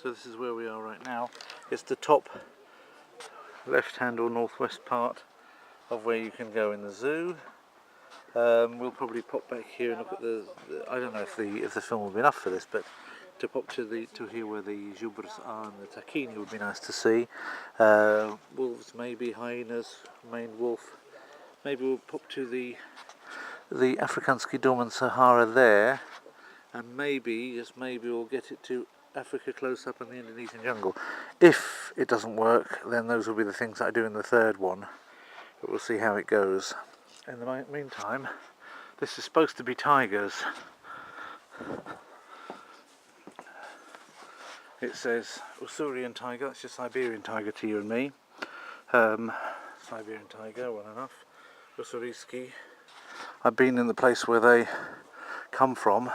So this is where we are right now. It's the top left-hand or northwest part of where you can go in the zoo. We'll probably pop back here and look at the I don't know if the film will be enough for this, but to pop to here where the zubrs are and the takini would be nice to see. Wolves, maybe hyenas, maned wolf. Maybe we'll pop to the Afrikaanse Dorman Sahara there, and maybe, just maybe, we'll get it to Africa close up in the Indonesian jungle. If it doesn't work, then those will be the things that I do in the third one, but we'll see how it goes. In the meantime, this is supposed to be tigers. It says Usurian tiger, that's just Siberian tiger to you and me. Siberian tiger, well enough. Ussuriski. I've been in the place where they come from.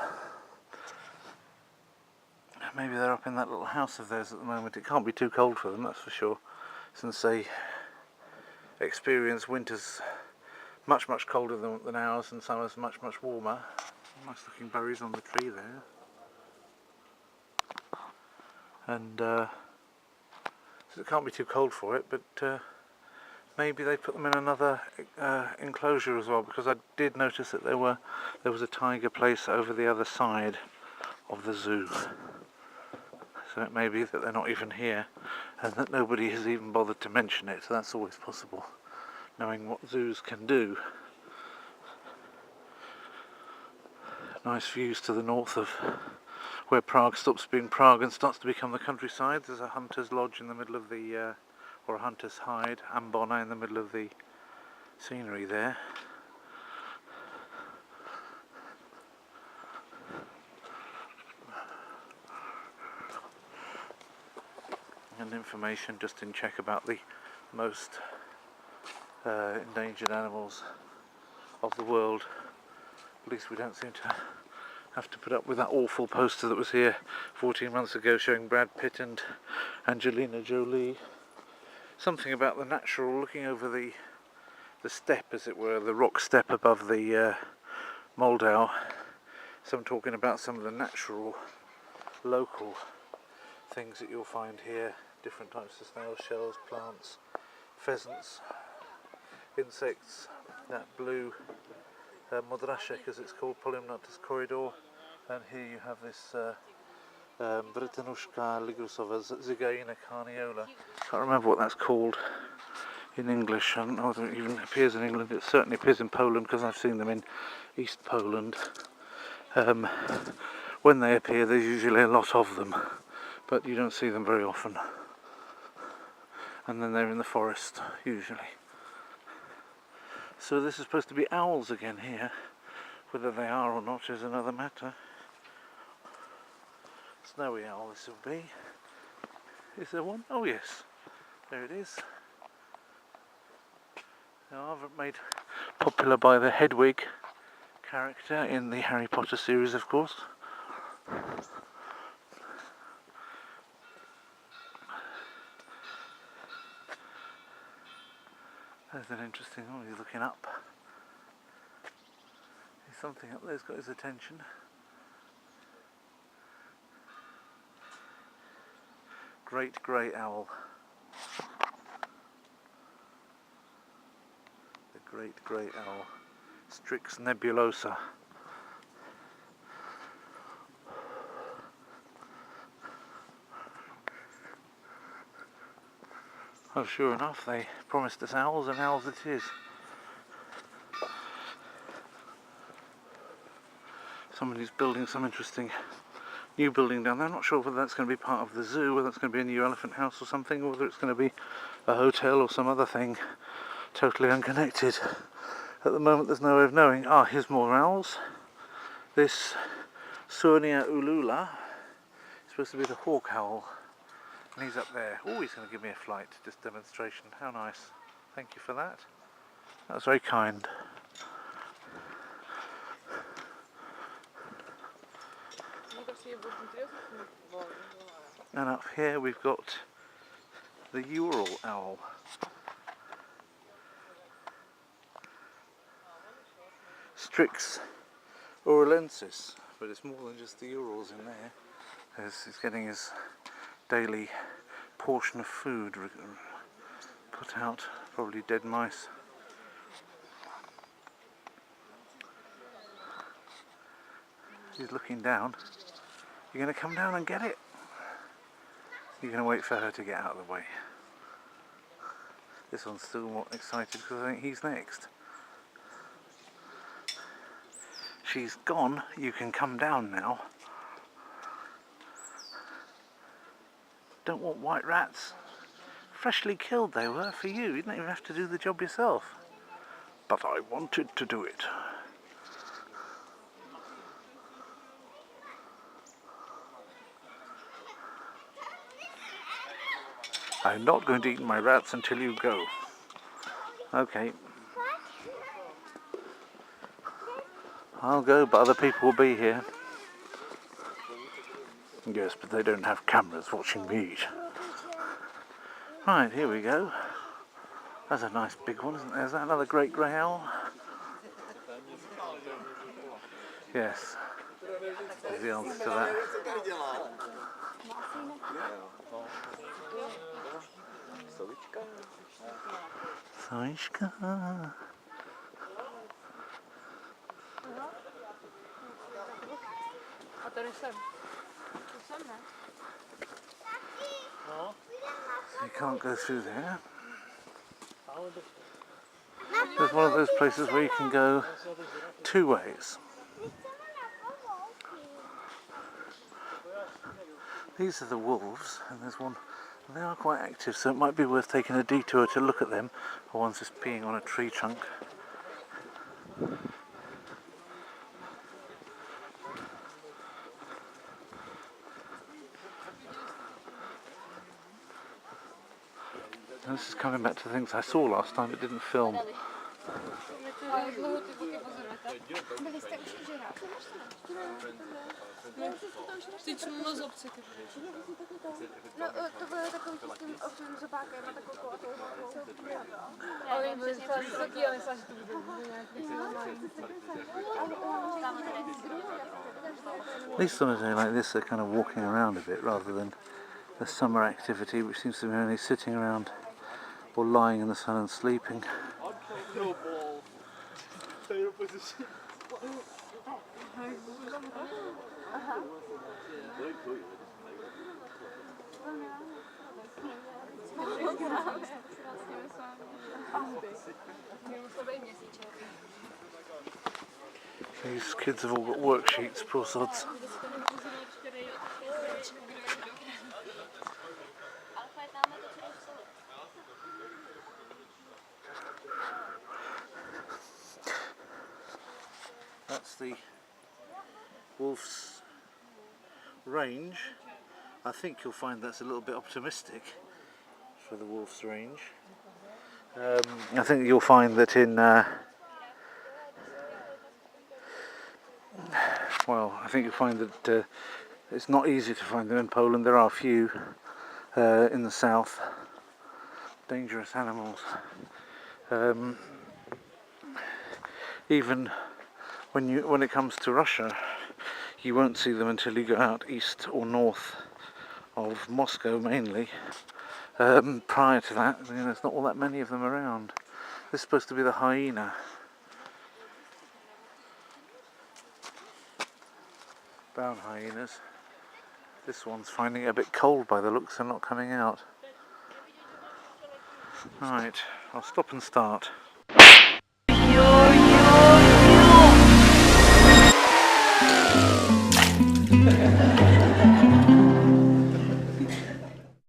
Maybe they're up in that little house of theirs at the moment. It can't be too cold for them, that's for sure, since they experience winters much colder than ours and summers much warmer. Nice looking berries on the tree there. And so it can't be too cold for it, but maybe they put them in another enclosure as well, because I did notice that there was a tiger place over the other side of the zoo. So it may be that they're not even here and that nobody has even bothered to mention it, so that's always possible, knowing what zoos can do. Nice views to the north of where Prague stops being Prague and starts to become the countryside. There's a hunter's lodge in the middle of the, or a hunter's hide, ambona, in the middle of the scenery there. And information just in check about the most endangered animals of the world. At least we don't seem to have to put up with that awful poster that was here 14 months ago showing Brad Pitt and Angelina Jolie. Something about the natural, looking over the steppe, as it were, the rock step above the Moldau. Some talking about some of the natural, local things that you'll find here. Different types of snails, shells, plants, pheasants, insects, that blue Modrashek, as it's called, Polymnotus corridor, and here you have this Britanushka ligusova Zygaena carniola. Can't remember what that's called in English. I don't know whether it even appears in England. It certainly appears in Poland, because I've seen them in East Poland. When they appear, there's usually a lot of them, but you don't see them very often. And then they're in the forest, usually. So this is supposed to be owls again here. Whether they are or not is another matter. Snowy owl this will be. Is there one? Oh yes, there it is. Now, I've made popular by the Hedwig character in the Harry Potter series, of course. There's an interesting one. He's looking up. There's something up there's got his attention. Great grey owl. The great grey owl. Strix nebulosa. Oh, sure enough, they promised us owls, and owls it is. Somebody's building some interesting new building down there. I'm not sure whether that's going to be part of the zoo, whether it's going to be a new elephant house or something, or whether it's going to be a hotel or some other thing totally unconnected. At the moment there's no way of knowing. Ah, here's more owls. This Surnia ulula is supposed to be the hawk owl. And he's up there. Oh, he's going to give me a flight, just demonstration. How nice. Thank you for that. That was very kind. And up here we've got the Ural owl. Strix uralensis, but it's more than just the Urals in there. He's getting his daily portion of food put out, probably dead mice. She's looking down. You're going to come down and get it? You're going to wait for her to get out of the way. This one's still more excited because I think he's next. She's gone. You can come down now. Don't want white rats. Freshly killed they were for you. You didn't even have to do the job yourself. But I wanted to do it. I'm not going to eat my rats until you go. Okay. I'll go, but other people will be here. Yes, but they don't have cameras watching me eat. Right, here we go. That's a nice big one, isn't there? Is that another great grey owl? Yes. There's the answer to that. Sovička. So you can't go through there. There's one of those places where you can go two ways. These are the wolves, and there's one. They are quite active, so it might be worth taking a detour to look at them. Or one's just peeing on a tree trunk. And this is coming back to things I saw last time but didn't film. These on a day like this are kind of walking around a bit rather than the summer activity, which seems to be only sitting around or lying in the sun and sleeping. These kids have all got worksheets, poor sods. That's the wolf's range. I think you'll find that's a little bit optimistic for the wolf's range. I think you'll find that in well, I think you'll find that it's not easy to find them in Poland. There are a few in the south. Dangerous animals. Even when it comes to Russia, you won't see them until you go out east or north of Moscow mainly. Prior to that, there's not all that many of them around. This is supposed to be the hyena. Brown hyenas. This one's finding it a bit cold by the looks and not coming out. Right, I'll stop and start.